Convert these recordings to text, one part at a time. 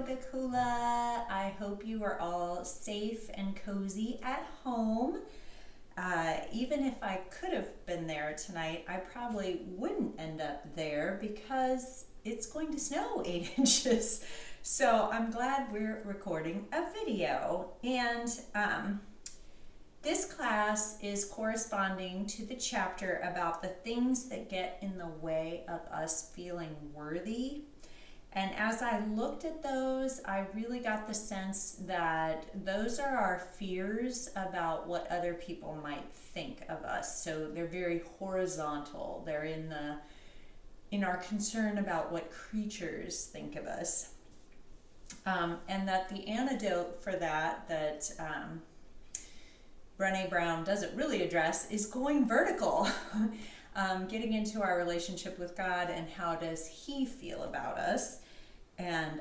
Yoga Kula. I hope you are all safe and cozy at home. Even if I could have been there tonight, I probably wouldn't end up there because it's going to snow 8 inches. So I'm glad we're recording a video. And this class is corresponding to the chapter about the things that get in the way of us feeling worthy. And as I looked at those, I really got the sense that those are our fears about what other people might think of us. So they're very horizontal. They're in our concern about what creatures think of us. And that the antidote for that Brené Brown doesn't really address is going vertical. Getting into our relationship with God and how does He feel about us. And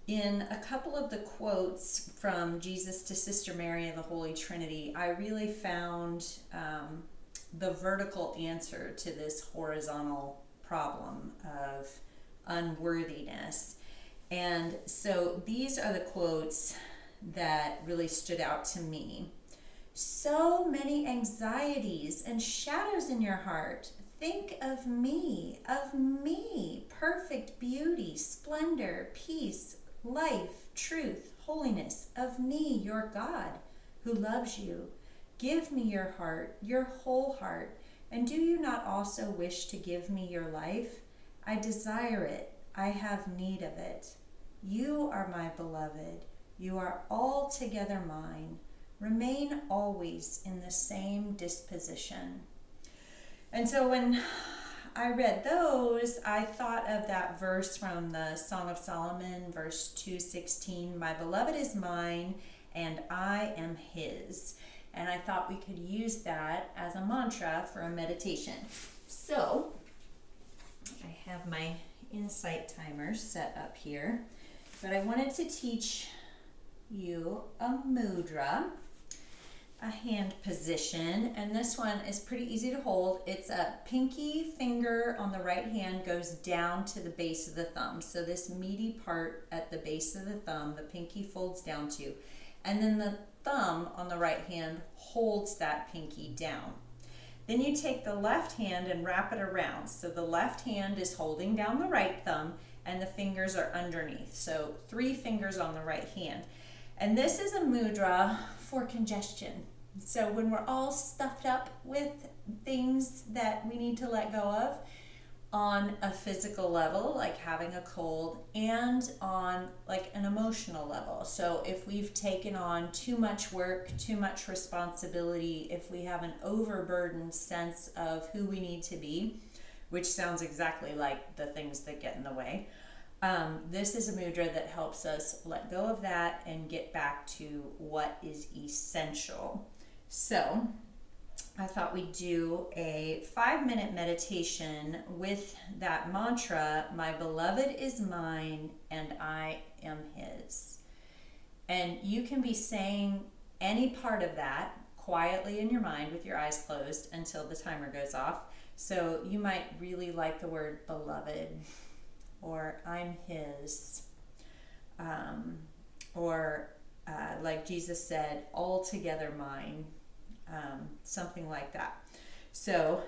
in a couple of the quotes from Jesus to Sister Mary of the Holy Trinity, I really found the vertical answer to this horizontal problem of unworthiness. And so these are the quotes that really stood out to me. So many anxieties and shadows in your heart. Think of me, perfect beauty, splendor, peace, life, truth, holiness, of me, your God, who loves you. Give me your heart, your whole heart, and do you not also wish to give me your life? I desire it, I have need of it. You are my beloved, you are altogether mine. Remain always in the same disposition. And so when I read those, I thought of that verse from the Song of Solomon, verse 2:16, my beloved is mine and I am his. And I thought we could use that as a mantra for a meditation. So I have my insight timer set up here, but I wanted to teach you a mudra, a hand position, and this one is pretty easy to hold. It's a pinky finger on the right hand goes down to the base of the thumb. So this meaty part at the base of the thumb, the pinky folds down to, and then the thumb on the right hand holds that pinky down. Then you take the left hand and wrap it around. So the left hand is holding down the right thumb and the fingers are underneath. So 3 fingers on the right hand. And this is a mudra for congestion. So when we're all stuffed up with things that we need to let go of on a physical level, like having a cold, and on like an emotional level. So if we've taken on too much work, too much responsibility, if we have an overburdened sense of who we need to be, which sounds exactly like the things that get in the way, this is a mudra that helps us let go of that and get back to what is essential. So I thought we'd do a 5-minute meditation with that mantra, my beloved is mine and I am his. And you can be saying any part of that quietly in your mind with your eyes closed until the timer goes off. So you might really like the word beloved, or I'm his, or like Jesus said, altogether mine, something like that. So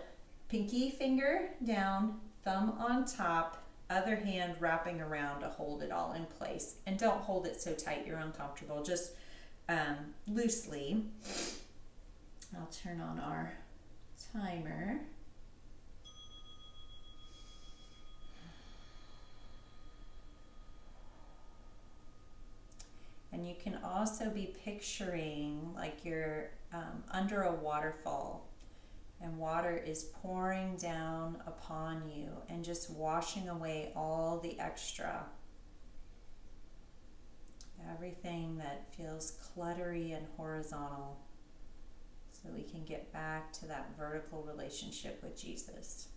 pinky finger down, thumb on top, other hand wrapping around to hold it all in place. And don't hold it so tight you're uncomfortable, just loosely. I'll turn on our timer. And you can also be picturing like you're under a waterfall and water is pouring down upon you and just washing away all the extra. Everything that feels cluttery and horizontal, so we can get back to that vertical relationship with Jesus.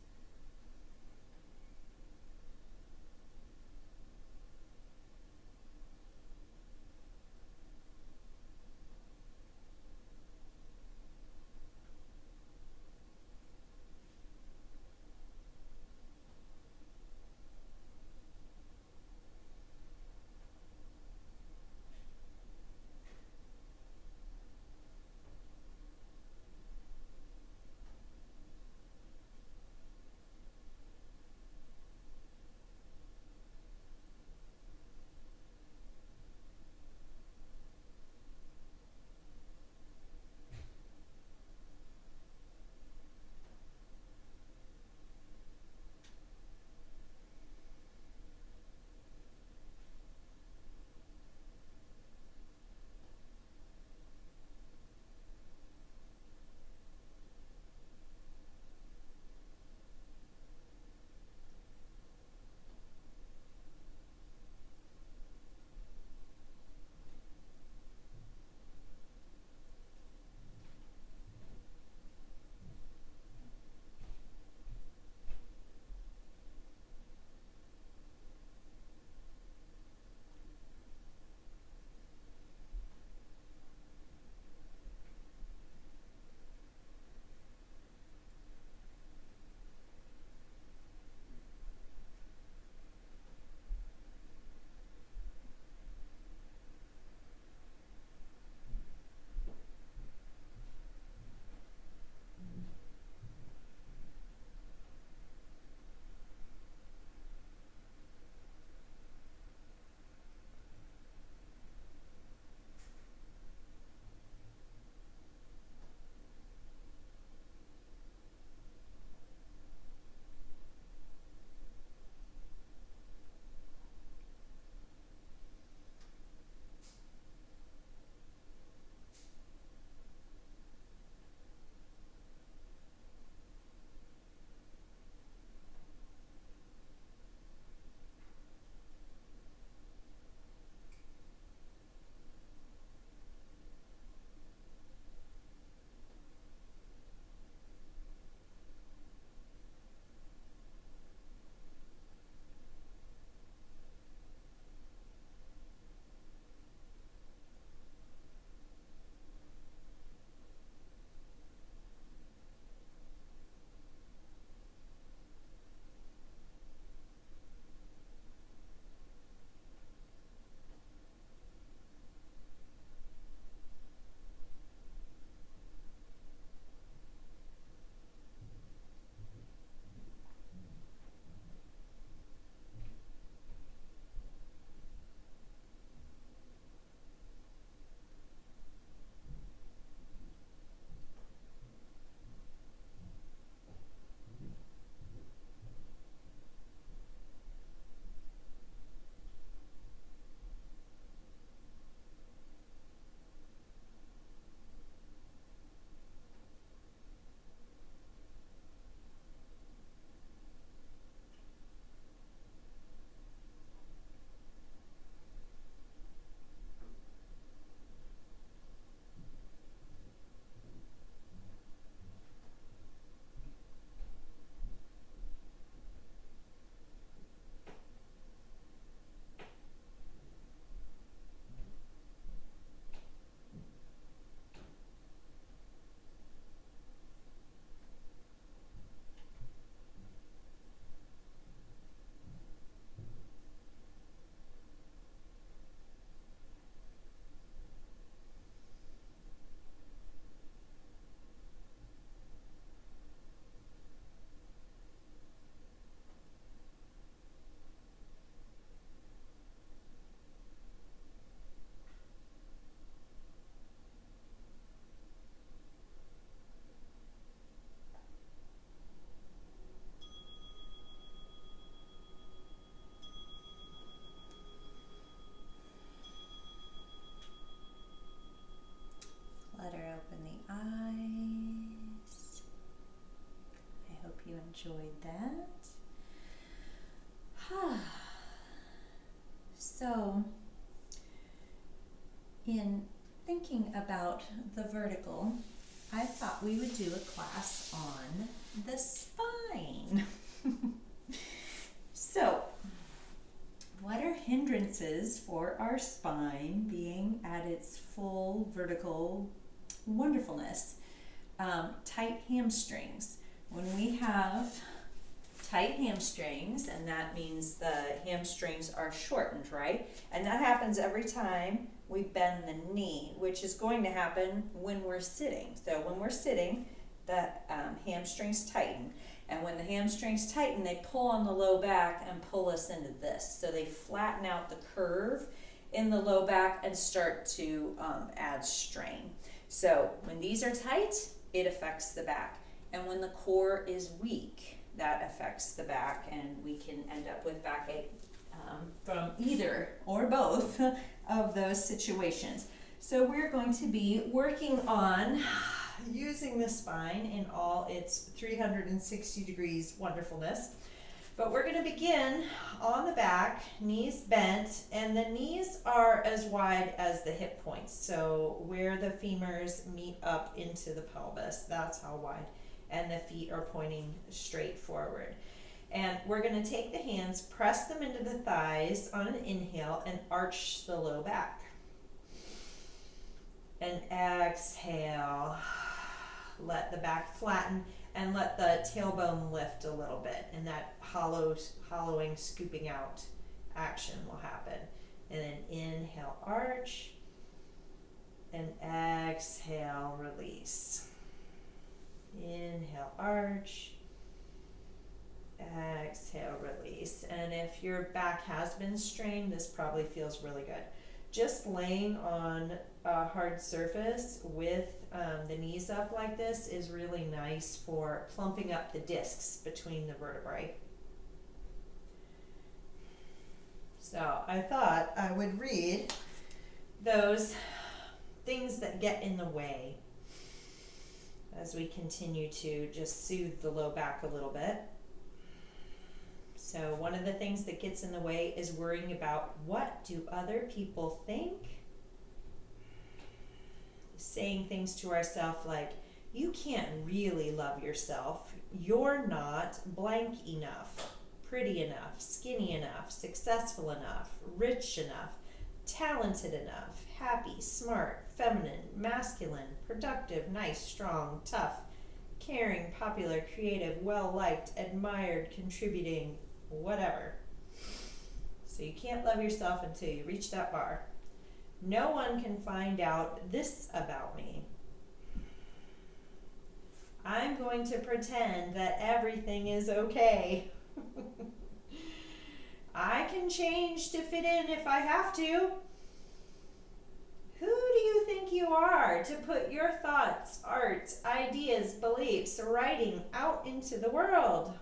enjoyed that. So, in thinking about the vertical, I thought we would do a class on the spine. So, what are hindrances for our spine being at its full vertical wonderfulness? Tight hamstrings. When we have tight hamstrings, and that means the hamstrings are shortened, right? And that happens every time we bend the knee, which is going to happen when we're sitting. So when we're sitting, the hamstrings tighten. And when the hamstrings tighten, they pull on the low back and pull us into this. So they flatten out the curve in the low back and start to add strain. So when these are tight, it affects the back. And when the core is weak, that affects the back, and we can end up with backache from either or both of those situations. So we're going to be working on using the spine in all its 360 degrees wonderfulness. But we're going to begin on the back, knees bent, and the knees are as wide as the hip points. So where the femurs meet up into the pelvis, that's how wide. And the feet are pointing straight forward. And we're going to take the hands, press them into the thighs on an inhale, and arch the low back. And exhale, let the back flatten, and let the tailbone lift a little bit, and that hollowing, scooping out action will happen. And then inhale, arch, and exhale, release. Inhale, arch, exhale, release. And if your back has been strained, this probably feels really good. Just laying on a hard surface with the knees up like this is really nice for plumping up the discs between the vertebrae. So I thought I would read those things that get in the way as we continue to just soothe the low back a little bit. So one of the things that gets in the way is worrying about what do other people think? Saying things to ourselves like, you can't really love yourself. You're not blank enough, pretty enough, skinny enough, successful enough, rich enough, talented enough, happy, smart, feminine, masculine, productive, nice, strong, tough, caring, popular, creative, well-liked, admired, contributing, whatever. So you can't love yourself until you reach that bar. No one can find out this about me. I'm going to pretend that everything is okay. I can change to fit in if I have to. Who do you think you are to put your thoughts, art, ideas, beliefs, writing out into the world?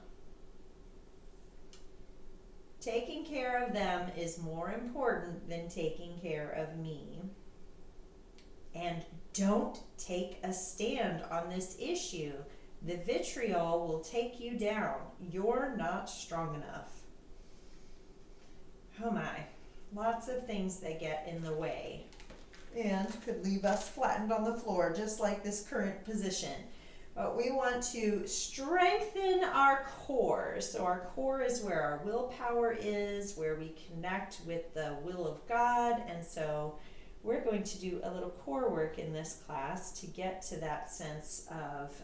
Taking care of them is more important than taking care of me. And don't take a stand on this issue. The vitriol will take you down. You're not strong enough. Oh my, lots of things that get in the way and could leave us flattened on the floor, just like this current position. But we want to strengthen our core. So our core is where our willpower is, where we connect with the will of God. And so we're going to do a little core work in this class to get to that sense of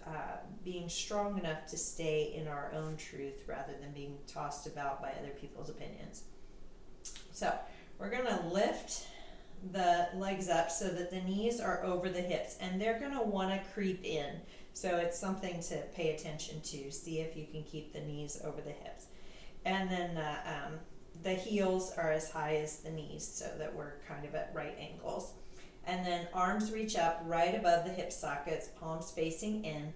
being strong enough to stay in our own truth rather than being tossed about by other people's opinions. So we're going to lift the legs up so that the knees are over the hips, and they're going to want to creep in. So it's something to pay attention to. See if you can keep the knees over the hips. And then the heels are as high as the knees so that we're kind of at right angles. And then arms reach up right above the hip sockets, palms facing in.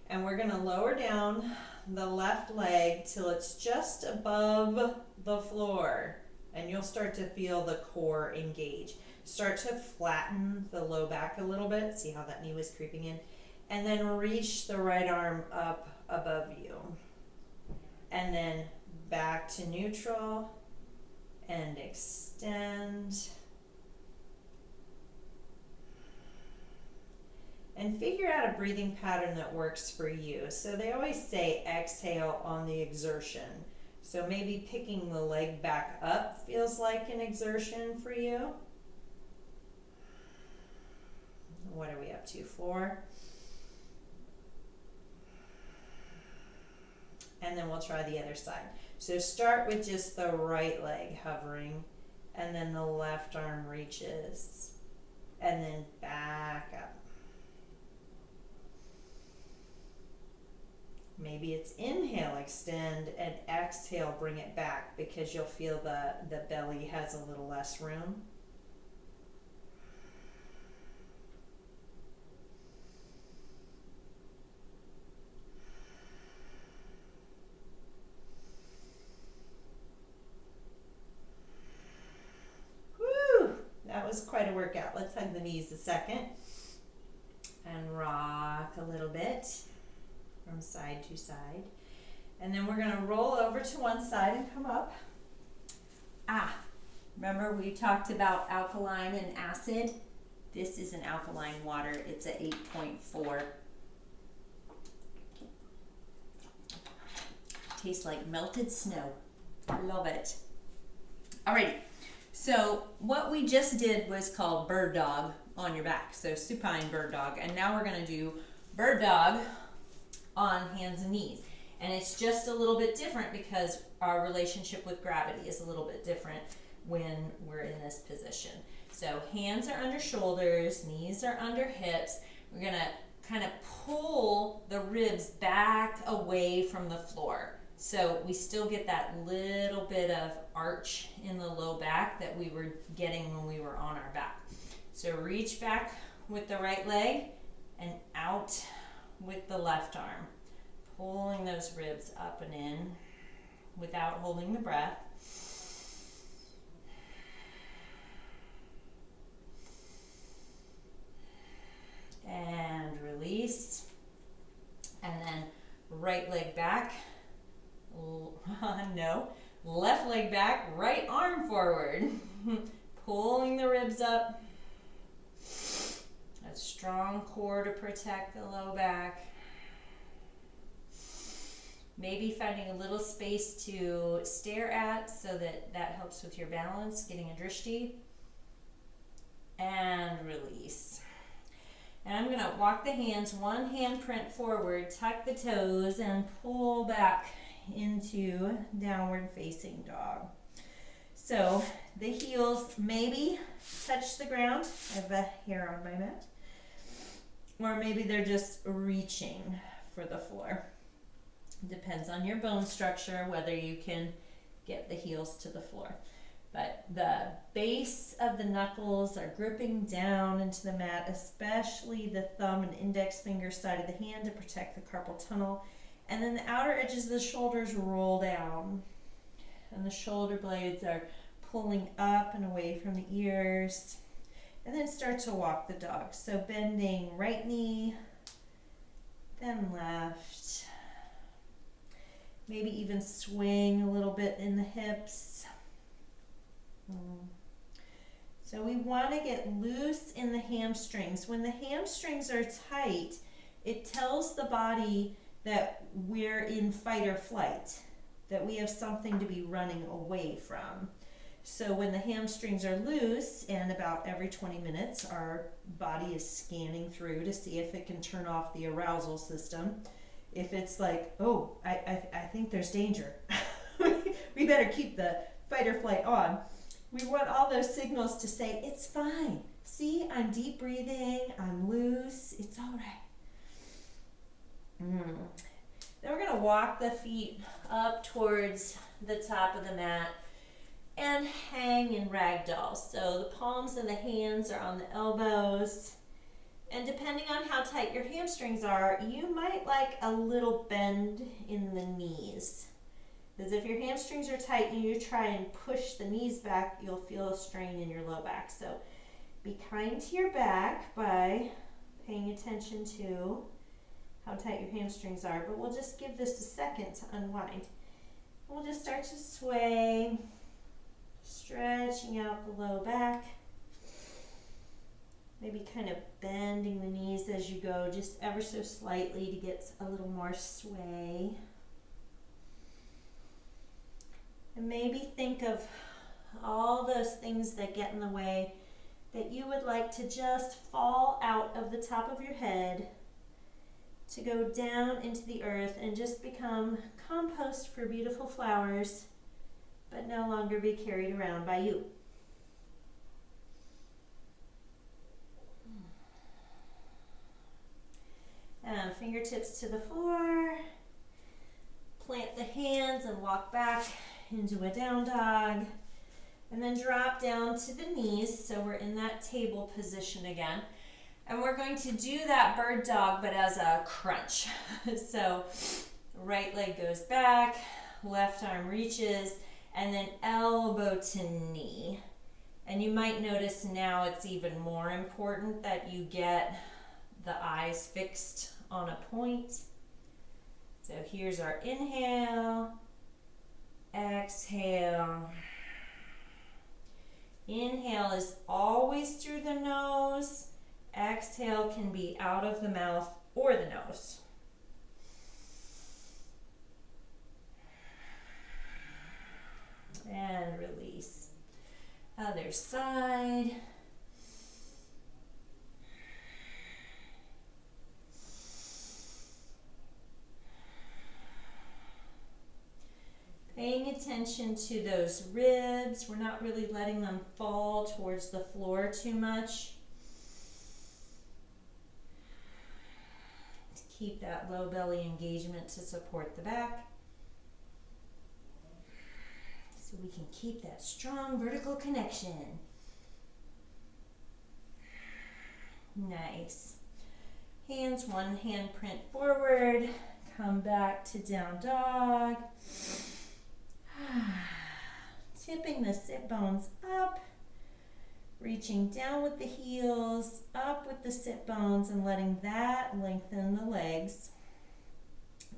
And we're going to lower down the left leg till it's just above the floor. And you'll start to feel the core engage. Start to flatten the low back a little bit. See how that knee was creeping in? And then reach the right arm up above you. And then back to neutral and extend. And figure out a breathing pattern that works for you. So they always say exhale on the exertion. So maybe picking the leg back up feels like an exertion for you. What are we up to? 4. And then we'll try the other side. So start with just the right leg hovering, and then the left arm reaches, and then back up. Maybe it's inhale, extend, and exhale, bring it back, because you'll feel the belly has a little less room. Whew, that was quite a workout. Let's hug the knees a second and rock a little bit from side to side. And then we're going to roll over to one side and come up. Remember we talked about alkaline and acid? This is an alkaline water. It's a 8.4. Tastes like melted snow. Love it. Alrighty. So what we just did was called bird dog on your back. So supine bird dog. And now we're going to do bird dog on hands and knees. And it's just a little bit different because our relationship with gravity is a little bit different when we're in this position. So hands are under shoulders, knees are under hips. We're going to kind of pull the ribs back away from the floor. So we still get that little bit of arch in the low back that we were getting when we were on our back. So reach back with the right leg and out with the left arm, pulling those ribs up and in without holding the breath. And release. And then right leg back. No. Left leg back, right arm forward. Pulling the ribs up. A strong core to protect the low back. Maybe finding a little space to stare at so that helps with your balance, getting a drishti. And release. And I'm going to walk the hands, one hand print forward, tuck the toes, and pull back into downward facing dog. So the heels maybe touch the ground. I have a hair on my mat. Or maybe they're just reaching for the floor. Depends on your bone structure, whether you can get the heels to the floor. But the base of the knuckles are gripping down into the mat, especially the thumb and index finger side of the hand to protect the carpal tunnel. And then the outer edges of the shoulders roll down. And the shoulder blades are pulling up and away from the ears. And then start to walk the dog. So bending right knee, then left. Maybe even swing a little bit in the hips. So we want to get loose in the hamstrings. When the hamstrings are tight, it tells the body that we're in fight or flight, that we have something to be running away from. So when the hamstrings are loose, and about every 20 minutes, our body is scanning through to see if it can turn off the arousal system. If it's like, oh, I think there's danger, we better keep the fight or flight on. We want all those signals to say, it's fine. See, I'm deep breathing, I'm loose, it's all right. Then we're going to walk the feet up towards the top of the mat and hang in ragdoll. So the palms of the hands are on the elbows. And depending on how tight your hamstrings are, you might like a little bend in the knees. Because if your hamstrings are tight and you try and push the knees back, you'll feel a strain in your low back. So be kind to your back by paying attention to how tight your hamstrings are. But we'll just give this a second to unwind. We'll just start to sway, stretching out the low back. Maybe kind of bending the knees as you go, just ever so slightly to get a little more sway. And maybe think of all those things that get in the way that you would like to just fall out of the top of your head, to go down into the earth and just become compost for beautiful flowers, but no longer be carried around by you. And fingertips to the floor. Plant the hands and walk back into a down dog. And then drop down to the knees, so we're in that table position again. And we're going to do that bird dog, but as a crunch. So right leg goes back, left arm reaches, and then elbow to knee. And you might notice now it's even more important that you get the eyes fixed on a point. So here's our inhale, exhale. Inhale is always through the nose. Exhale can be out of the mouth or the nose. And release. Other side. Paying attention to those ribs. We're not really letting them fall towards the floor too much. To keep that low belly engagement to support the back. So we can keep that strong vertical connection. Nice. Hands, one hand print forward. Come back to down dog. Tipping the sit bones up, reaching down with the heels, up with the sit bones, and letting that lengthen the legs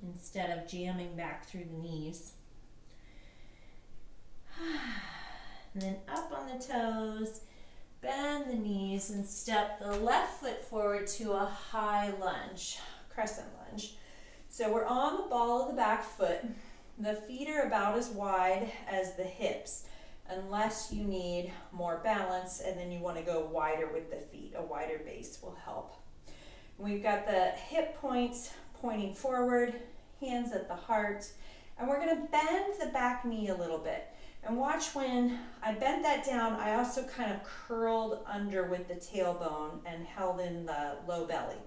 instead of jamming back through the knees. And then up on the toes, bend the knees and step the left foot forward to a high lunge, crescent lunge. So we're on the ball of the back foot. The feet are about as wide as the hips, unless you need more balance and then you want to go wider with the feet. A wider base will help. We've got the hip points pointing forward, hands at the heart, and we're going to bend the back knee a little bit. And watch when I bent that down, I also kind of curled under with the tailbone and held in the low belly.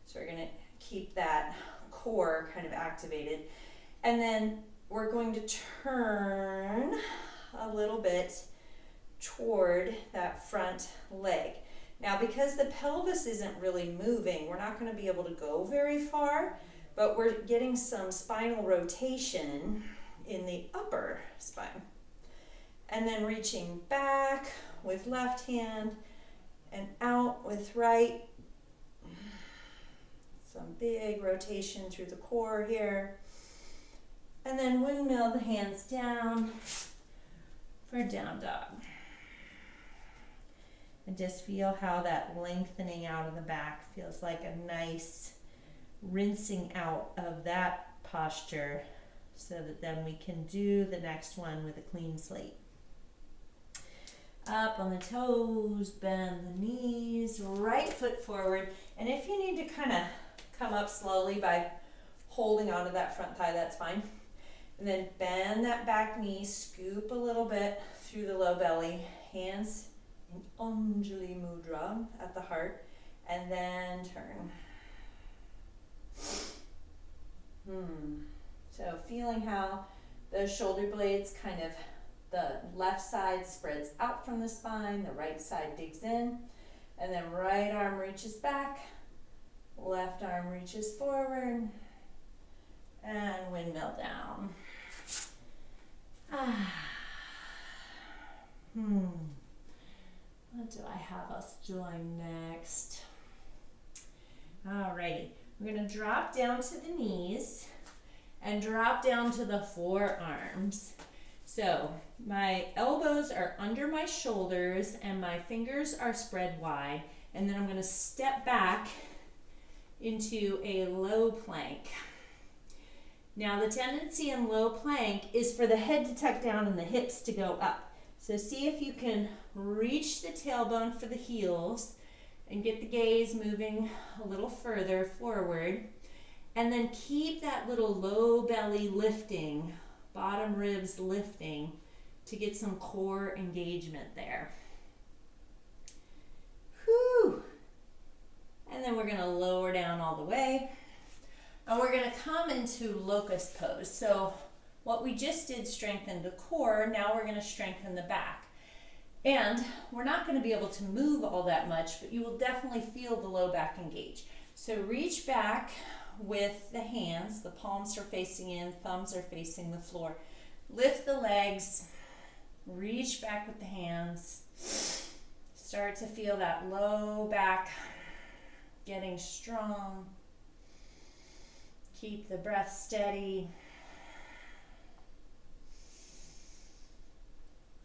So we're going to keep that core kind of activated. And then we're going to turn a little bit toward that front leg. Now, because the pelvis isn't really moving, we're not going to be able to go very far, but we're getting some spinal rotation in the upper spine. And then reaching back with left hand and out with right. Some big rotation through the core here. And then windmill the hands down for down dog. And just feel how that lengthening out of the back feels like a nice rinsing out of that posture, so that then we can do the next one with a clean slate. Up on the toes, bend the knees, right foot forward. And if you need to kind of come up slowly by holding onto that front thigh, that's fine. And then bend that back knee, scoop a little bit through the low belly, hands in Anjali Mudra at the heart, and then turn. So feeling how those shoulder blades kind of, the left side spreads out from the spine, the right side digs in, and then right arm reaches back, left arm reaches forward, and windmill down. What do I have us doing next? Alrighty, we're going to drop down to the knees, and drop down to the forearms. So my elbows are under my shoulders and my fingers are spread wide. And then I'm going to step back into a low plank. Now the tendency in low plank is for the head to tuck down and the hips to go up. So see if you can reach the tailbone for the heels and get the gaze moving a little further forward. And then keep that little low belly lifting, bottom ribs lifting to get some core engagement there. Whew. And then we're going to lower down all the way. And we're going to come into locust pose. So what we just did strengthened the core, now we're going to strengthen the back. And we're not going to be able to move all that much, but you will definitely feel the low back engage. So reach back with the hands, the palms are facing in, thumbs are facing the floor. Lift the legs, reach back with the hands. Start to feel that low back getting strong. Keep the breath steady.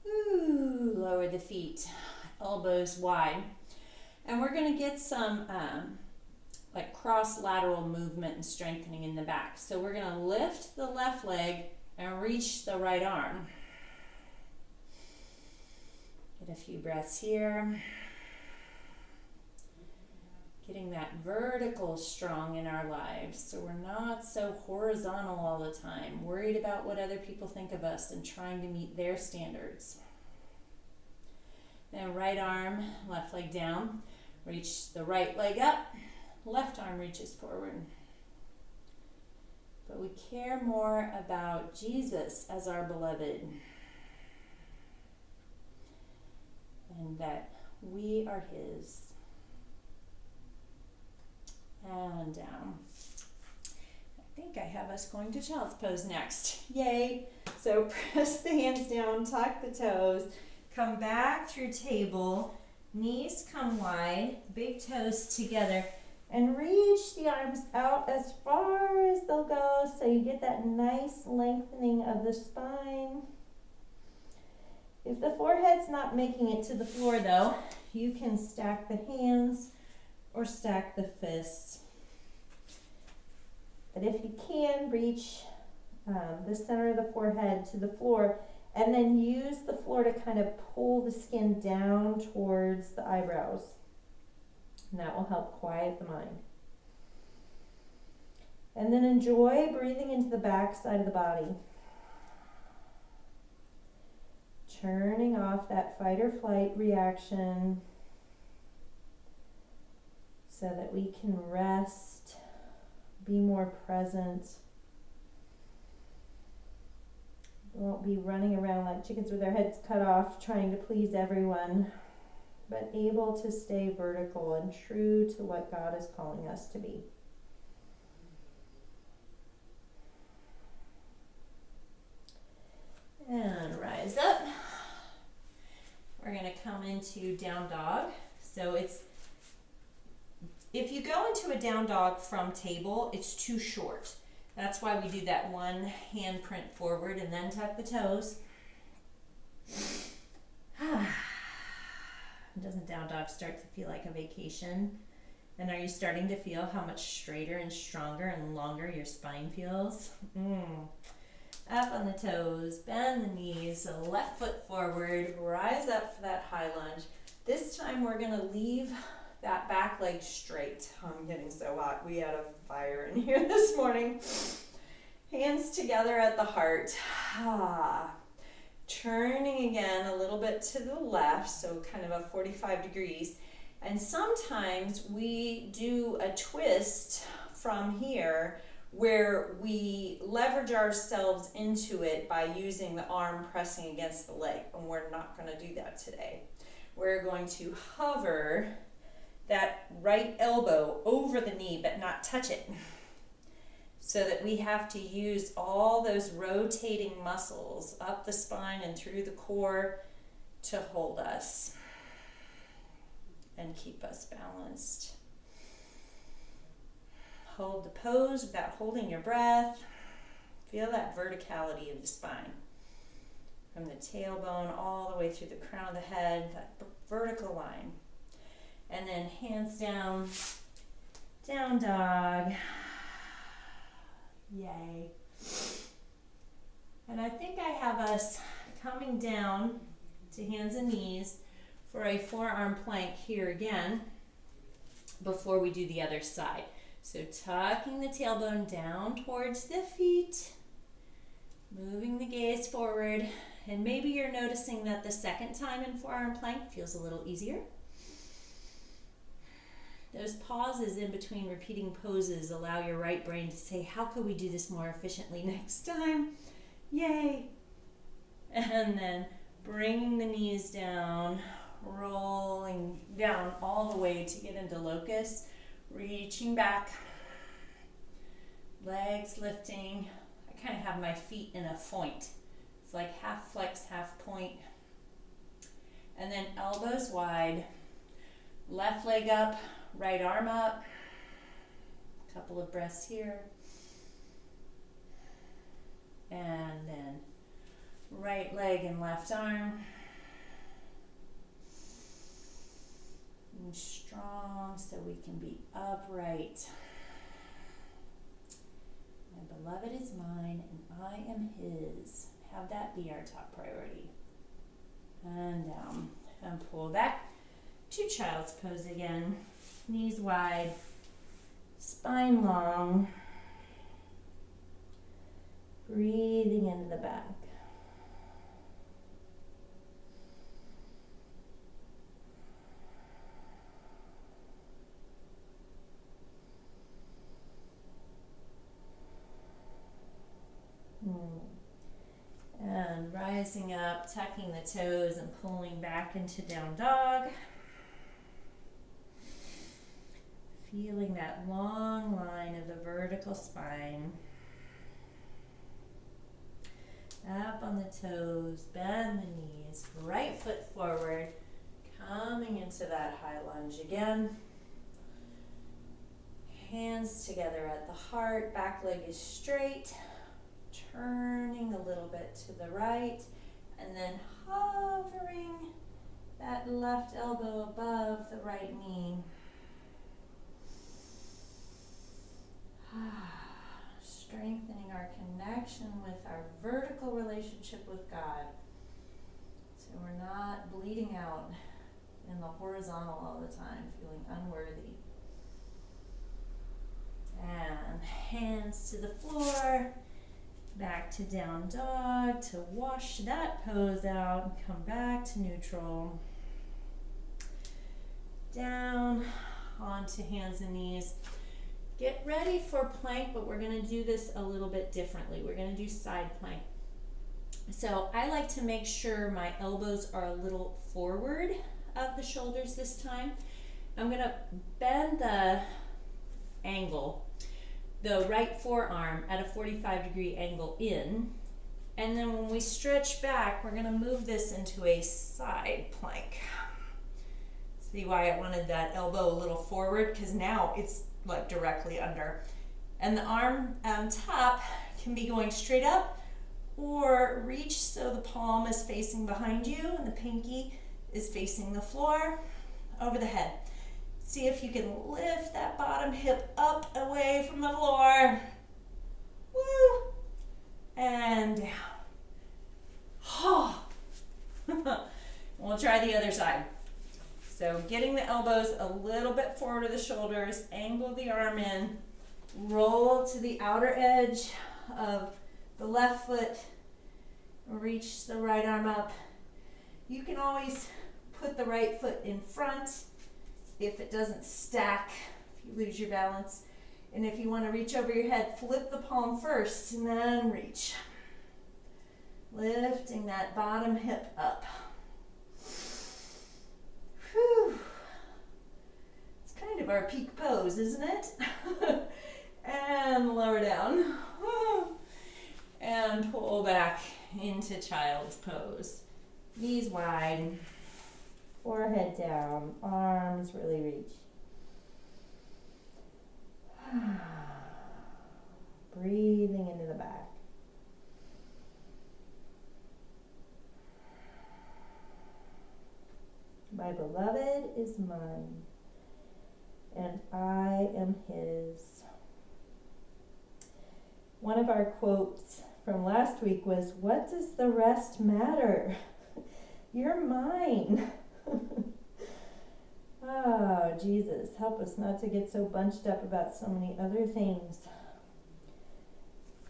Ooh, lower the feet, elbows wide. And we're going to get some like cross lateral movement and strengthening in the back. So we're going to lift the left leg and reach the right arm. Get a few breaths here. Getting that vertical strong in our lives so we're not so horizontal all the time, worried about what other people think of us and trying to meet their standards. Then right arm, left leg down, reach the right leg up, left arm reaches forward. But we care more about Jesus as our beloved and that we are his. And down. I think I have us going to child's pose next. Yay! So press the hands down, tuck the toes, come back through table, knees come wide, big toes together, and reach the arms out as far as they'll go so you get that nice lengthening of the spine. If the forehead's not making it to the floor though, you can stack the hands or stack the fists. But if you can, reach the center of the forehead to the floor and then use the floor to kind of pull the skin down towards the eyebrows. And that will help quiet the mind. And then enjoy breathing into the back side of the body. Turning off that fight or flight reaction so that we can rest, be more present. We won't be running around like chickens with their heads cut off trying to please everyone, but able to stay vertical and true to what God is calling us to be. And rise up. We're going to come into down dog. So if you go into a down dog from table, it's too short. That's why we do that one hand print forward and then tuck the toes. Doesn't down dog start to feel like a vacation? And are you starting to feel how much straighter and stronger and longer your spine feels? Up on the toes, bend the knees, so left foot forward, rise up for that high lunge. This time we're going to leave that back leg straight. I'm getting so hot. We had a fire in here this morning. Hands together at the heart. Turning again a little bit to the left, so kind of a 45 degrees. And sometimes we do a twist from here where we leverage ourselves into it by using the arm pressing against the leg. And we're not going to do that today. We're going to hover that right elbow over the knee but not touch it, so that we have to use all those rotating muscles up the spine and through the core to hold us and keep us balanced. Hold the pose without holding your breath. Feel that verticality of the spine. From the tailbone all the way through the crown of the head, that vertical line. And then hands down, down dog. Yay. And I think I have us coming down to hands and knees for a forearm plank here again before we do the other side. So tucking the tailbone down towards the feet, moving the gaze forward, and maybe you're noticing that the second time in forearm plank feels a little easier. Those pauses in between repeating poses allow your right brain to say, how could we do this more efficiently next time? Yay! And then bringing the knees down, rolling down all the way to get into locust, reaching back, legs lifting. I kind of have my feet in a point. It's like half flex, half point. And then elbows wide, left leg up, right arm up. Couple of breaths here. And then right leg and left arm. And strong so we can be upright. My beloved is mine and I am his. Have that be our top priority. And down and pull back to child's pose again. Knees wide, spine long. Breathing into the back. And rising up, tucking the toes and pulling back into down dog. Feeling that long line of the vertical spine. Up on the toes, bend the knees, right foot forward, coming into that high lunge again. Hands together at the heart, back leg is straight. Turning a little bit to the right, and then hovering that left elbow above the right knee. Strengthening our connection with our vertical relationship with God, so we're not bleeding out in the horizontal all the time, feeling unworthy. And hands to the floor. Back to down dog to wash that pose out and come back to neutral. Down onto hands and knees. Get ready for plank, but we're going to do this a little bit differently. We're going to do side plank. So I like to make sure my elbows are a little forward of the shoulders this time. I'm going to bend the angle, the right forearm at a 45-degree angle in, and then when we stretch back, we're going to move this into a side plank. See why I wanted that elbow a little forward? Because now it's like directly under. And the arm on top can be going straight up or reach so the palm is facing behind you and the pinky is facing the floor over the head. See if you can lift that bottom hip up away from the floor. Woo! And down. Oh. We'll try the other side. So getting the elbows a little bit forward of the shoulders, angle the arm in, roll to the outer edge of the left foot, reach the right arm up. You can always put the right foot in front if it doesn't stack, if you lose your balance. And if you want to reach over your head, flip the palm first and then reach. Lifting that bottom hip up. Whew. It's kind of our peak pose, isn't it? And lower down. And pull back into child's pose. Knees wide. Forehead down, arms really reach. Breathing into the back. My beloved is mine, and I am his. One of our quotes from last week was, "What does the rest matter? You're mine." Oh, Jesus, help us not to get so bunched up about so many other things.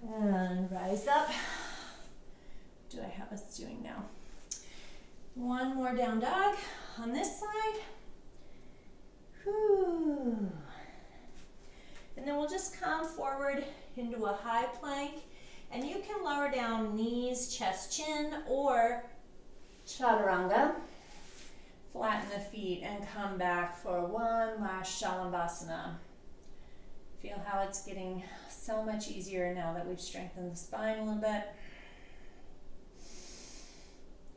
And rise up. What do I have us doing now? One more down dog on this side. Whew. And then we'll just come forward into a high plank, and you can lower down knees, chest, chin, or chaturanga. Flatten the feet and come back for one last Shalabhasana. Feel how it's getting so much easier now that we've strengthened the spine a little bit.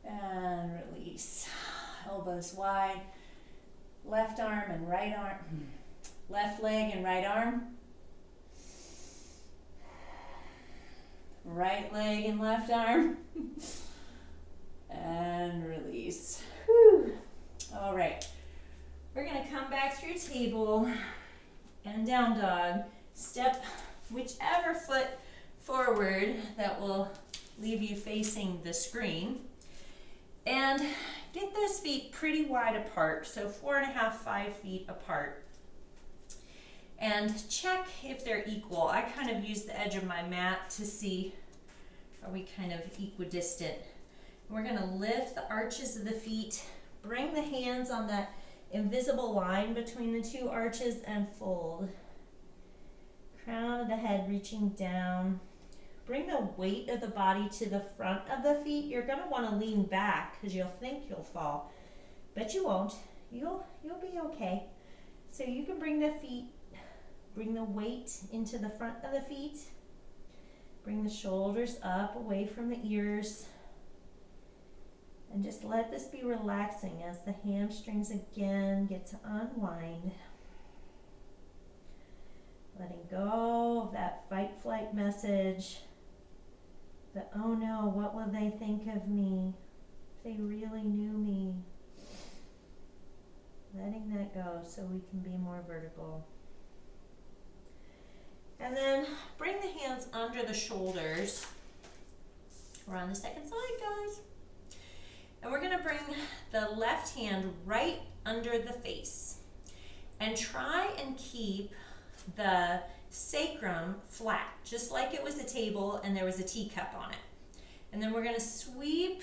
And release. Elbows wide. Left arm and right arm. Left leg and right arm. Right leg and left arm. And release. Whew. All right. We're going to come back through table and down dog. Step whichever foot forward that will leave you facing the screen. And get those feet pretty wide apart, so 4.5, 5 feet apart. And check if they're equal. I kind of use the edge of my mat to see, are we kind of equidistant? We're going to lift the arches of the feet, bring the hands on that invisible line between the two arches and fold. Crown of the head reaching down. Bring the weight of the body to the front of the feet. You're going to want to lean back because you'll think you'll fall, but you won't. You'll be okay. So you can bring the feet, bring the weight into the front of the feet. Bring the shoulders up away from the ears. And just let this be relaxing as the hamstrings again get to unwind. Letting go of that fight-flight message. The, oh no, what will they think of me if they really knew me? Letting that go so we can be more vertical. And then bring the hands under the shoulders. We're on the second side, guys. And we're going to bring the left hand right under the face. And try and keep the sacrum flat, just like it was a table and there was a teacup on it. And then we're going to sweep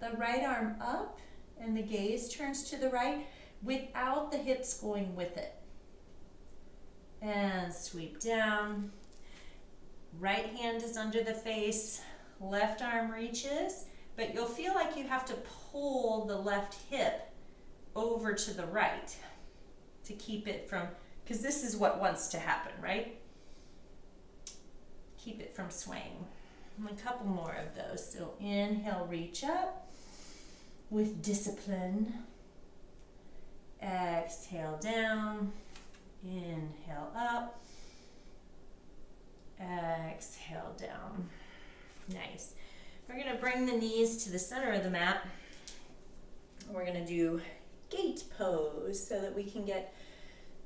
the right arm up and the gaze turns to the right without the hips going with it. And sweep down. Right hand is under the face, left arm reaches, but you'll feel like you have to pull the left hip over to the right to keep it from, because this is what wants to happen, right? Keep it from swaying. And a couple more of those. So inhale, reach up with discipline. Exhale down. Inhale up. Exhale down. Nice. We're going to bring the knees to the center of the mat. We're going to do gate pose so that we can get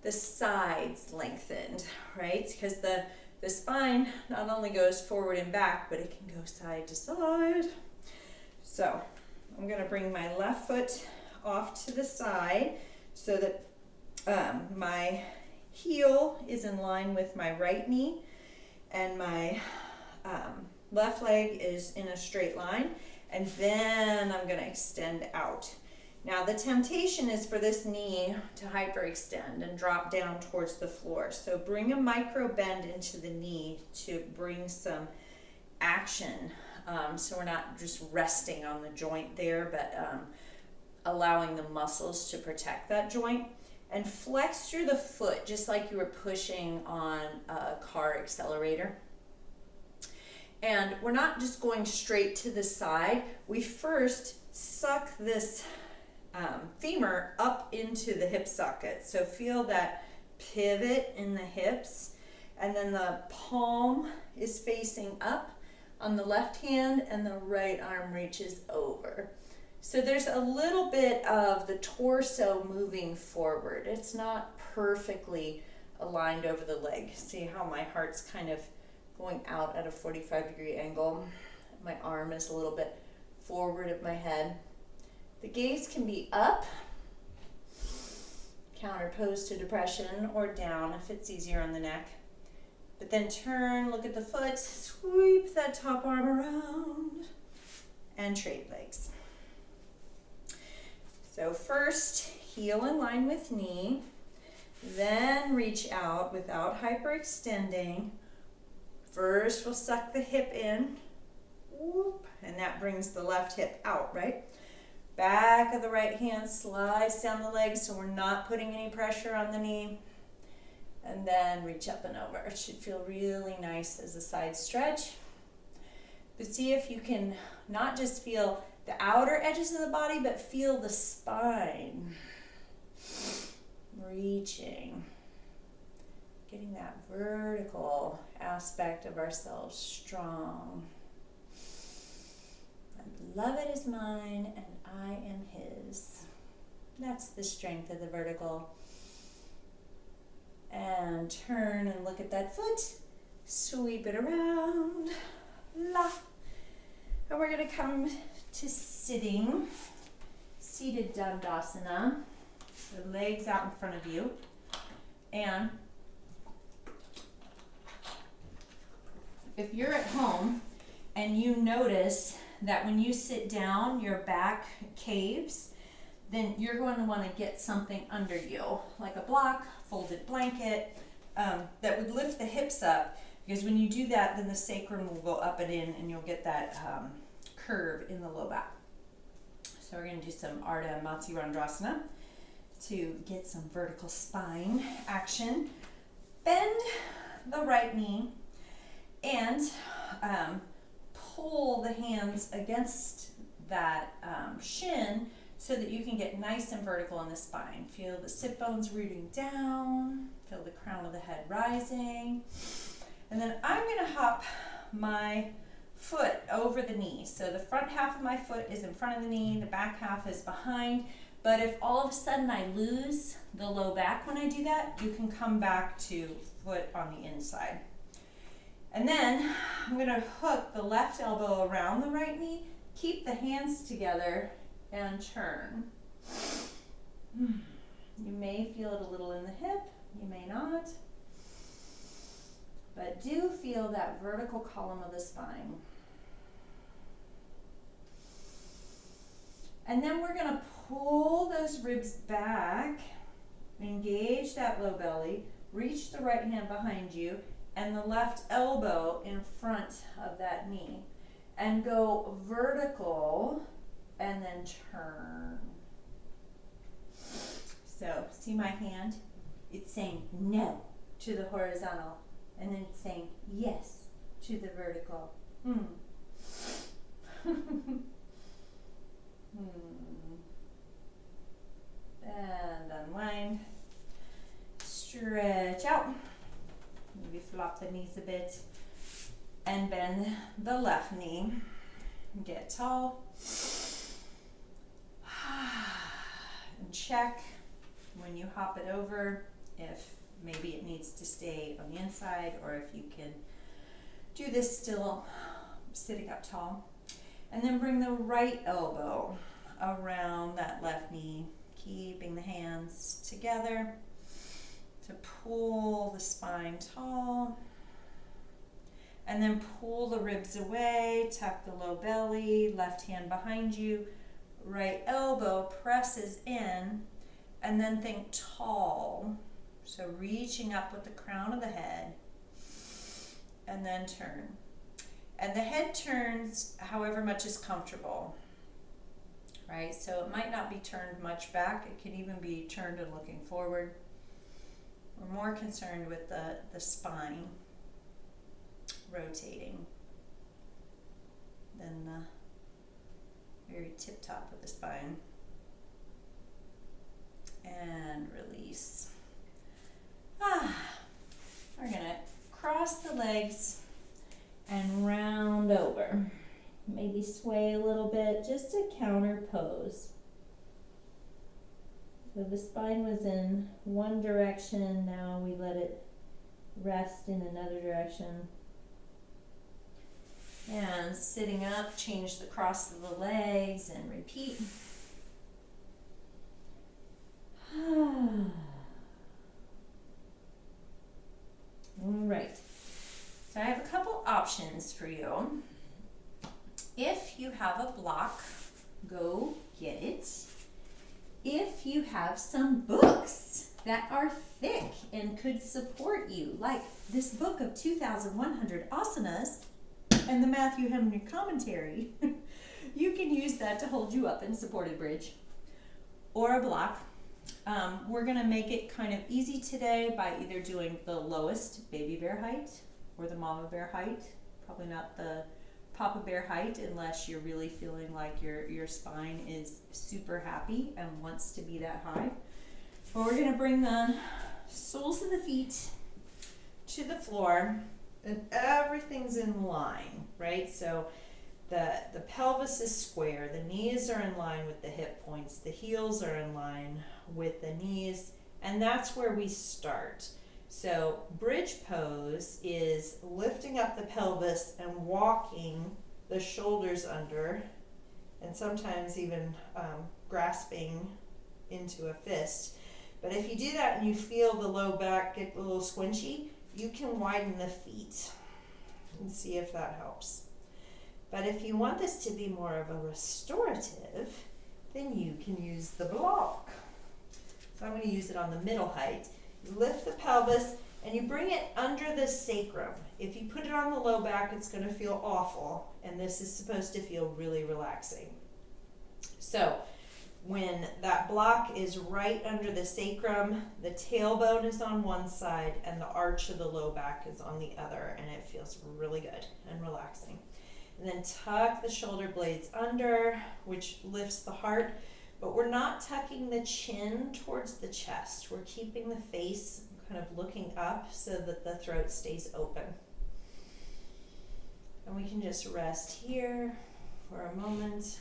the sides lengthened, right? Because the spine not only goes forward and back, but it can go side to side. So I'm going to bring my left foot off to the side so that my heel is in line with my right knee and my left leg is in a straight line, and then I'm going to extend out. Now the temptation is for this knee to hyperextend and drop down towards the floor. So bring a micro bend into the knee to bring some action. So we're not just resting on the joint there, but allowing the muscles to protect that joint. And flex through the foot just like you were pushing on a car accelerator. And we're not just going straight to the side. We first suck this femur up into the hip socket. So feel that pivot in the hips. And then the palm is facing up on the left hand and the right arm reaches over. So there's a little bit of the torso moving forward. It's not perfectly aligned over the leg. See how my heart's kind of going out at a 45-degree angle. My arm is a little bit forward of my head. The gaze can be up, counterpose to depression, or down if it's easier on the neck. But then turn, look at the foot, sweep that top arm around, and trade legs. So first, heel in line with knee, then reach out without hyperextending. First, we'll suck the hip in, whoop, and that brings the left hip out, right? Back of the right hand slides down the leg so we're not putting any pressure on the knee. And then reach up and over. It should feel really nice as a side stretch. But see if you can not just feel the outer edges of the body, but feel the spine. Reaching. Getting that vertical aspect of ourselves strong. And beloved is mine, and I am his. That's the strength of the vertical. And turn and look at that foot. Sweep it around. La. And we're going to come to sitting. Seated Dandasana. The legs out in front of you. And if you're at home and you notice that when you sit down, your back caves, then you're going to want to get something under you, like a block, folded blanket, that would lift the hips up, because when you do that, then the sacrum will go up and in, and you'll get that curve in the low back. So we're going to do some Ardha Matsyendrasana to get some vertical spine action. Bend the right knee and pull the hands against that shin so that you can get nice and vertical in the spine. Feel the sit bones rooting down, feel the crown of the head rising. And then I'm going to hop my foot over the knee. So the front half of my foot is in front of the knee, the back half is behind. But if all of a sudden I lose the low back when I do that, you can come back to foot on the inside. And then I'm going to hook the left elbow around the right knee, keep the hands together, and turn. You may feel it a little in the hip, you may not. But do feel that vertical column of the spine. And then we're going to pull those ribs back, engage that low belly, reach the right hand behind you, and the left elbow in front of that knee. And go vertical, and then turn. So, see my hand? It's saying no to the horizontal, and then it's saying yes to the vertical. And unwind. Stretch out. Maybe flop the knees a bit. And bend the left knee. Get tall. And check when you hop it over if maybe it needs to stay on the inside, or if you can do this still sitting up tall. And then bring the right elbow around that left knee, keeping the hands together to pull the spine tall. And then pull the ribs away, tuck the low belly, left hand behind you, right elbow presses in, and then think tall. So reaching up with the crown of the head, and then turn. And the head turns however much is comfortable, right? So it might not be turned much back. It can even be turned and looking forward. We're more concerned with the spine rotating than the very tip top of the spine. And release. We're gonna cross the legs and round over. maybe sway a little bit, just a counter pose. So the spine was in one direction, now we let it rest in another direction. And sitting up, change the cross of the legs and repeat. All right. So I have a couple options for you. If you have a block, go get it. If you have some books that are thick and could support you, like this book of 2,100 asanas and the Matthew Henry commentary, you can use that to hold you up in supported bridge or a block. We're going to make it kind of easy today by either doing the lowest baby bear height or the mama bear height. Probably not the papa bear height unless you're really feeling like your spine is super happy and wants to be that high. But we're going to bring the soles of the feet to the floor and everything's in line, right? So the pelvis is square, the knees are in line with the hip points, the heels are in line with the knees, and that's where we start. So bridge pose is lifting up the pelvis and walking the shoulders under, and sometimes even grasping into a fist. But if you do that and you feel the low back get a little squinchy, you can widen the feet and see if that helps. But if you want this to be more of a restorative, then you can use the block. So I'm going to use it on the middle height. You lift the pelvis and you bring it under the sacrum. If you put it on the low back, it's going to feel awful, and this is supposed to feel really relaxing. So when that block is right under the sacrum, the tailbone is on one side and the arch of the low back is on the other, and it feels really good and relaxing. And then tuck the shoulder blades under, which lifts the heart, but we're not tucking the chin towards the chest. We're keeping the face kind of looking up so that the throat stays open. And we can just rest here for a moment.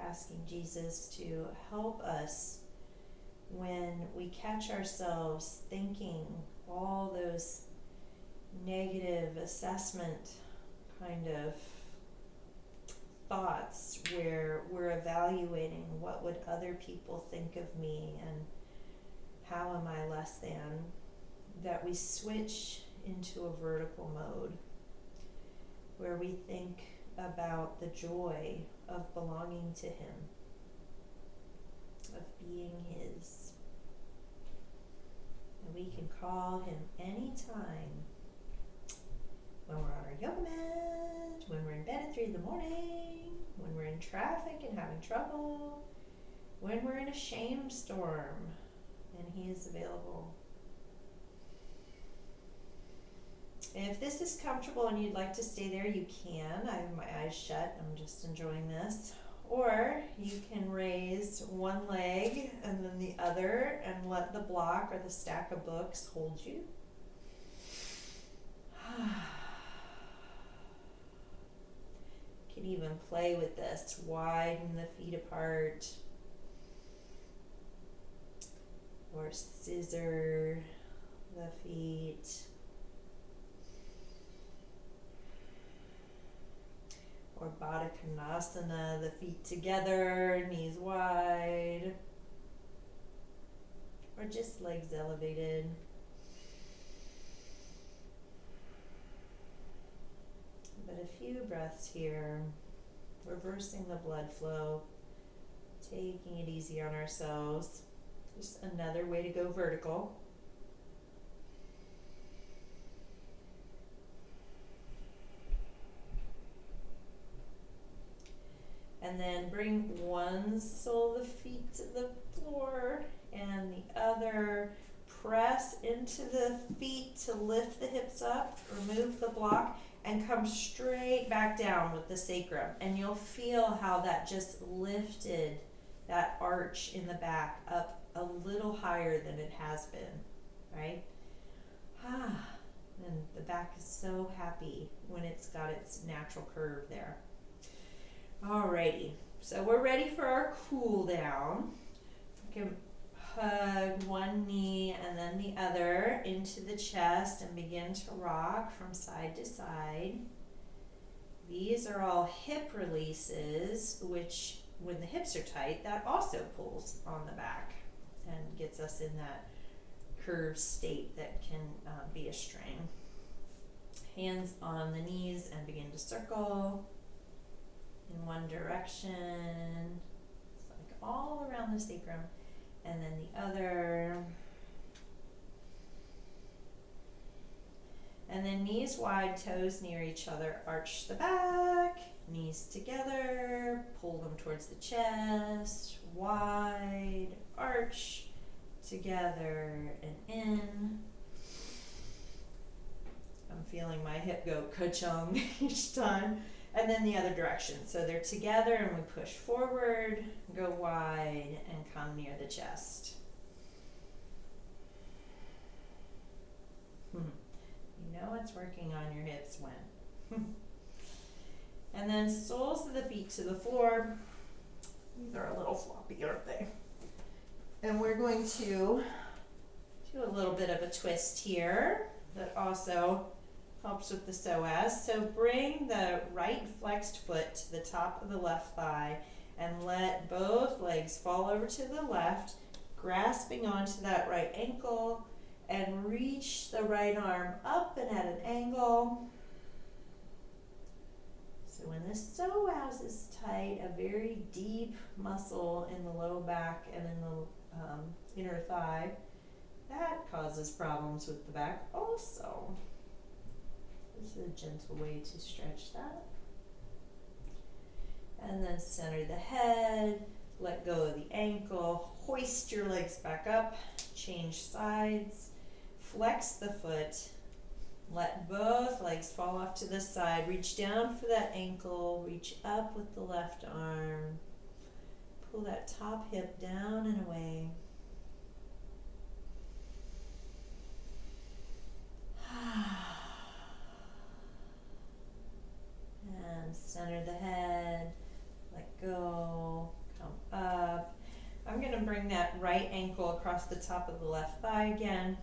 Asking Jesus to help us when we catch ourselves thinking all those negative assessment kind of thoughts where we're evaluating what would other people think of me and how am I less than, that we switch into a vertical mode where we think about the joy of belonging to Him, of being His. And we can call Him anytime, when we're on our yoga mat, when we're in bed at 3 in the morning, when we're in traffic and having trouble, when we're in a shame storm, and He is available. If this is comfortable and you'd like to stay there, you can. I have my eyes shut. I'm just enjoying this. Or you can raise one leg and then the other and let the block or the stack of books hold you. You can even play with this. Widen the feet apart. Or scissor the feet. Or Baddha Konasana, the feet together, knees wide. Or just legs elevated. But a few breaths here, reversing the blood flow, taking it easy on ourselves. Just another way to go vertical. And then bring one sole of the feet to the floor and the other. Press into the feet to lift the hips up, remove the block, and come straight back down with the sacrum. And you'll feel how that just lifted that arch in the back up a little higher than it has been, right? And the back is so happy when it's got its natural curve there. Alrighty, so we're ready for our cool down. We can hug one knee and then the other into the chest and begin to rock from side to side. These are all hip releases, which when the hips are tight, that also pulls on the back and gets us in that curved state that can be a strain. Hands on the knees and begin to circle in one direction. It's like all around the sacrum. And then the other. And then knees wide, toes near each other, arch the back, knees together, pull them towards the chest, wide, arch, together and in. I'm feeling my hip go ka-chung each time. And then the other direction. So they're together and we push forward, go wide, and come near the chest. You know what's working on your hips when. And then soles of the feet to the floor. These are a little floppy, aren't they? And we're going to do a little bit of a twist here that also helps with the psoas. So bring the right flexed foot to the top of the left thigh and let both legs fall over to the left, grasping onto that right ankle, and reach the right arm up and at an angle. So when the psoas is tight, a very deep muscle in the low back and in the inner thigh, that causes problems with the back also. This is a gentle way to stretch that. And then center the head, let go of the ankle, hoist your legs back up, change sides, flex the foot, let both legs fall off to the side, reach down for that ankle, reach up with the left arm, pull that top hip down and away. And center the head, let go, come up. I'm going to bring that right ankle across the top of the left thigh again,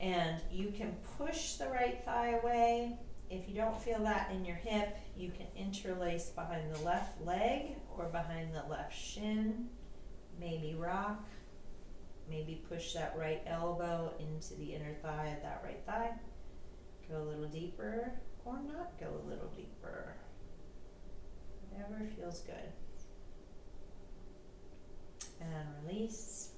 and you can push the right thigh away. If you don't feel that in your hip, you can interlace behind the left leg or behind the left shin, maybe rock, maybe push that right elbow into the inner thigh of that right thigh. Go a little deeper or not go a little deeper. Whatever feels good. And release.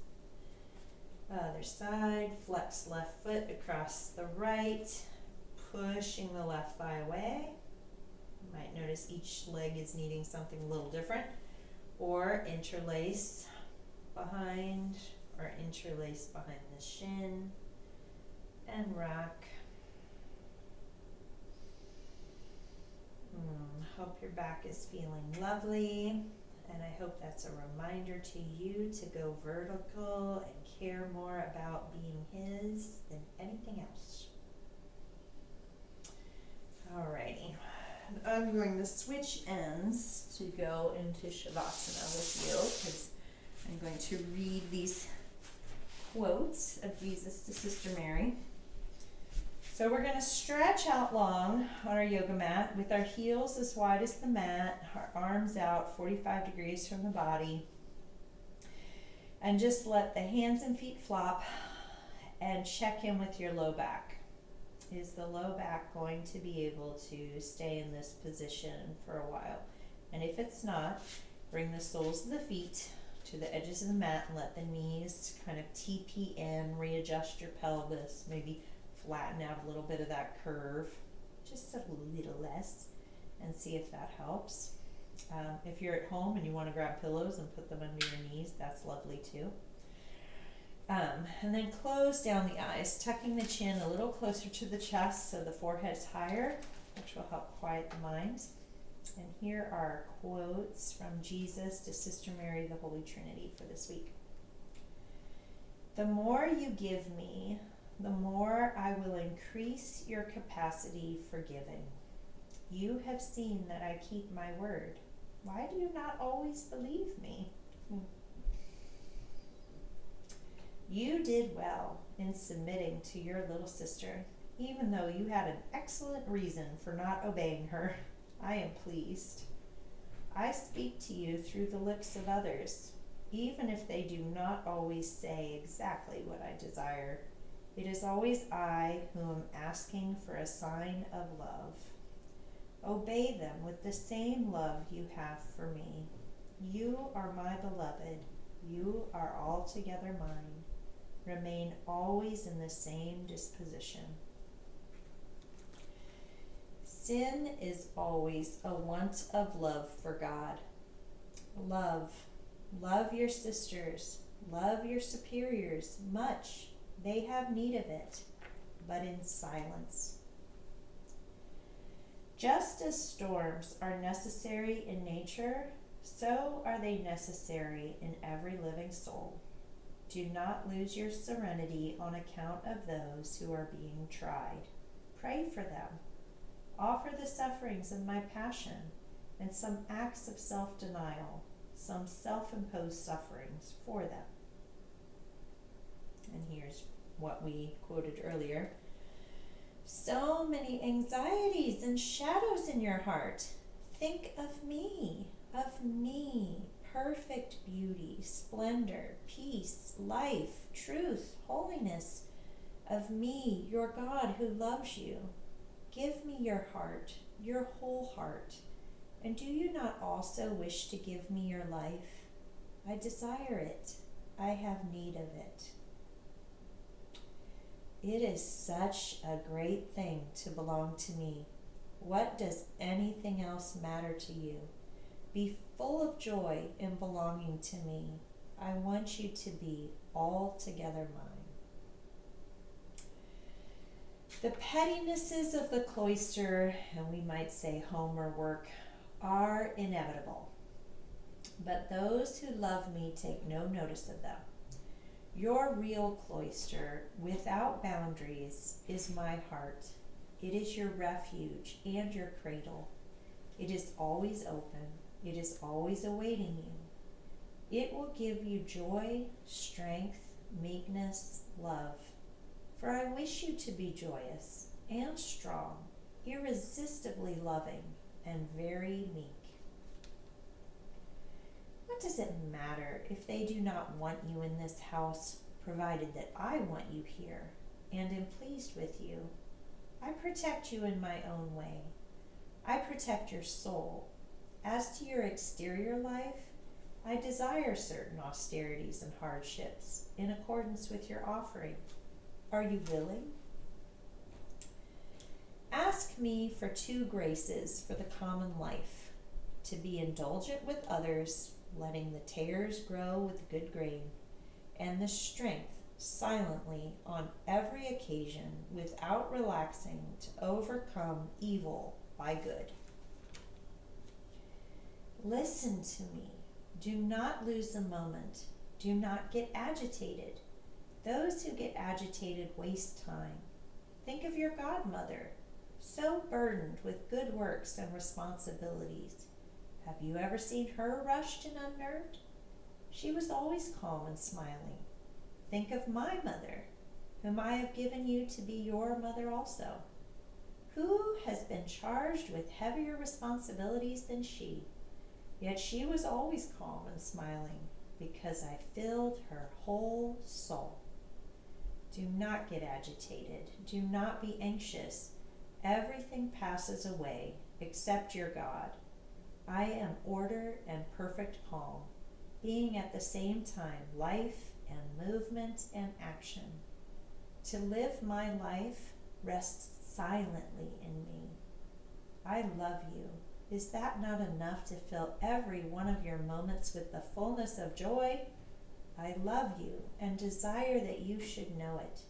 Other side, flex left foot across the right, pushing the left thigh away. You might notice each leg is needing something a little different. Or interlace behind, or interlace behind the shin, and rock. Hope your back is feeling lovely, and I hope that's a reminder to you to go vertical and care more about being his than anything else. Alrighty, I'm going to switch ends to go into Shavasana with you, because I'm going to read these quotes of Jesus to Sister Mary. So we're going to stretch out long on our yoga mat with our heels as wide as the mat, our arms out 45 degrees from the body. And just let the hands and feet flop and check in with your low back. Is the low back going to be able to stay in this position for a while? And if it's not, bring the soles of the feet to the edges of the mat and let the knees kind of TP in, readjust your pelvis, maybe flatten out a little bit of that curve, just a little less, and see if that helps. If you're at home and you want to grab pillows and put them under your knees, that's lovely too. And then close down the eyes, tucking the chin a little closer to the chest so the forehead's higher, which will help quiet the mind. And here are quotes from Jesus to Sister Mary, the Holy Trinity, for this week. The more you give me, the more I will increase your capacity for giving. You have seen that I keep my word. Why do you not always believe me? You did well in submitting to your little sister, even though you had an excellent reason for not obeying her. I am pleased. I speak to you through the lips of others, even if they do not always say exactly what I desire. It is always I who am asking for a sign of love. Obey them with the same love you have for me. You are my beloved. You are altogether mine. Remain always in the same disposition. Sin is always a want of love for God. Love your sisters. Love your superiors much. They have need of it, but in silence. Just as storms are necessary in nature, so are they necessary in every living soul. Do not lose your serenity on account of those who are being tried. Pray for them. Offer the sufferings of my passion and some acts of self-denial, some self-imposed sufferings for them. And here's what we quoted earlier. So many anxieties and shadows in your heart. Think of me, perfect beauty, splendor, peace, life, truth, holiness, of me, your God who loves you. Give me your heart, your whole heart. And do you not also wish to give me your life? I desire it. I have need of it. It is such a great thing to belong to me. What does anything else matter to you? Be full of joy in belonging to me. I want you to be altogether mine. The pettinesses of the cloister, and we might say home or work, are inevitable. But those who love me take no notice of them. Your real cloister, without boundaries, is my heart. It is your refuge and your cradle. It is always open. It is always awaiting you. It will give you joy, strength, meekness, love. For I wish you to be joyous and strong, irresistibly loving, and very meek. What does it matter if they do not want you in this house, provided that I want you here and am pleased with you? I protect you in my own way. I protect your soul. As to your exterior life, I desire certain austerities and hardships in accordance with your offering. Are you willing? Ask me for 2 graces for the common life: to be indulgent with others, letting the tares grow with good grain, and the strength silently on every occasion without relaxing to overcome evil by good. Listen to me. Do not lose a moment. Do not get agitated. Those who get agitated waste time. Think of your godmother, so burdened with good works and responsibilities. Have you ever seen her rushed and unnerved? She was always calm and smiling. Think of my mother, whom I have given you to be your mother also. Who has been charged with heavier responsibilities than she? Yet she was always calm and smiling, because I filled her whole soul. Do not get agitated. Do not be anxious. Everything passes away except your God. I am order and perfect calm, being at the same time life and movement and action. To live my life rests silently in me. I love you. Is that not enough to fill every one of your moments with the fullness of joy? I love you and desire that you should know it.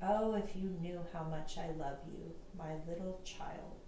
Oh, if you knew how much I love you, my little child.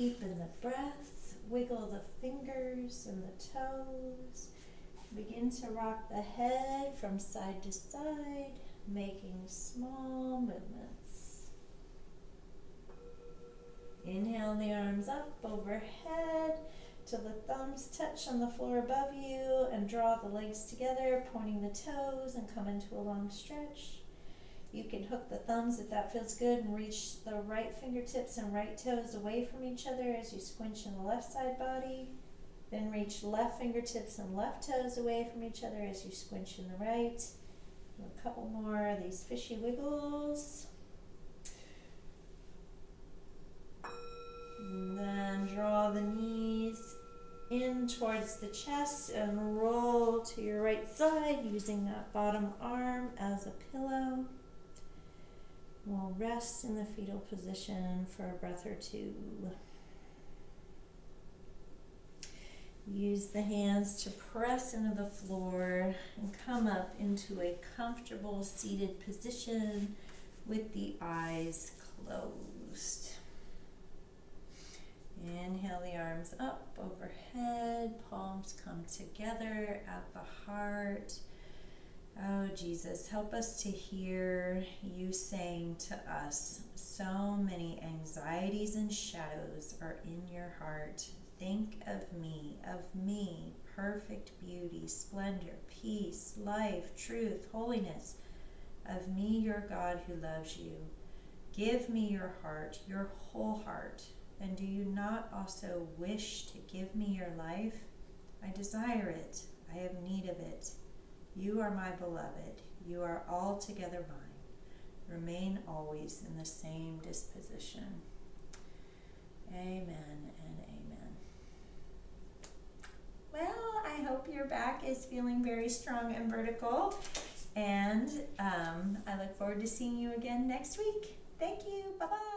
Deepen the breath, wiggle the fingers and the toes. Begin to rock the head from side to side, making small movements. Inhale the arms up overhead till the thumbs touch on the floor above you, and draw the legs together, pointing the toes, and come into a long stretch. You can hook the thumbs if that feels good and reach the right fingertips and right toes away from each other as you squinch in the left side body. Then reach left fingertips and left toes away from each other as you squinch in the right. Do a couple more of these fishy wiggles. And then draw the knees in towards the chest and roll to your right side using that bottom arm as a pillow. We'll rest in the fetal position for a breath or two. Use the hands to press into the floor and come up into a comfortable seated position with the eyes closed. Inhale the arms up overhead, palms come together at the heart. Oh, Jesus, help us to hear you saying to us, so many anxieties and shadows are in your heart. Think of me, perfect beauty, splendor, peace, life, truth, holiness. Of me, your God who loves you. Give me your heart, your whole heart. And do you not also wish to give me your life? I desire it. I have need of it. You are my beloved. You are altogether mine. Remain always in the same disposition. Amen and amen. Well, I hope your back is feeling very strong and vertical. And I look forward to seeing you again next week. Thank you. Bye-bye.